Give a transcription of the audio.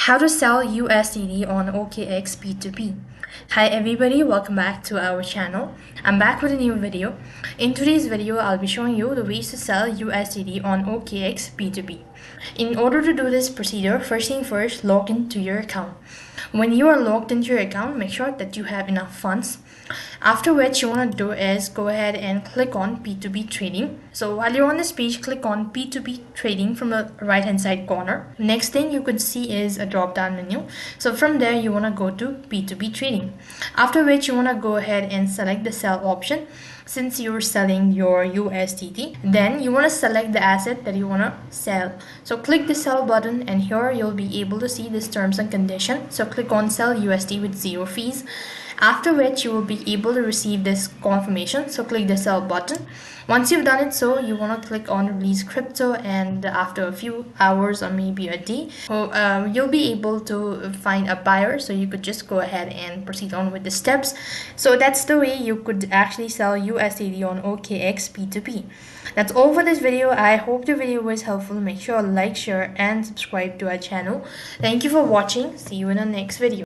How to sell USDT on OKX P2P. Hi everybody, welcome back to our channel. I'm back with a new video. In today's video, I'll be showing you the ways to sell USDT on OKX P2P. In order to do this procedure, first thing first, log into your account. When you are logged into your account, make sure that you have enough funds. After which you want to do is go ahead and click on P2P Trading. So while you're on this page, click on P2P Trading from the right hand side corner. Next thing you could see is a drop down menu. So from there you want to go to P2P Trading. After which you want to go ahead and select the sell option. Since you're selling your USDT, then you want to select the asset that you want to sell. So click the sell button, and here you'll be able to see this terms and condition. So click on sell USD with 0 fees. After which you will be able to receive this confirmation. So click the sell button. Once you've done it, so you want to click on release crypto, and after a few hours or maybe a day, you'll be able to find a buyer. So you could just go ahead and proceed on with the steps. So that's the way you could actually sell USDT on OKX P2P. That's all for this video. I hope the video was helpful. Make sure to like, share and subscribe to our channel. Thank you for watching. See you in the next video.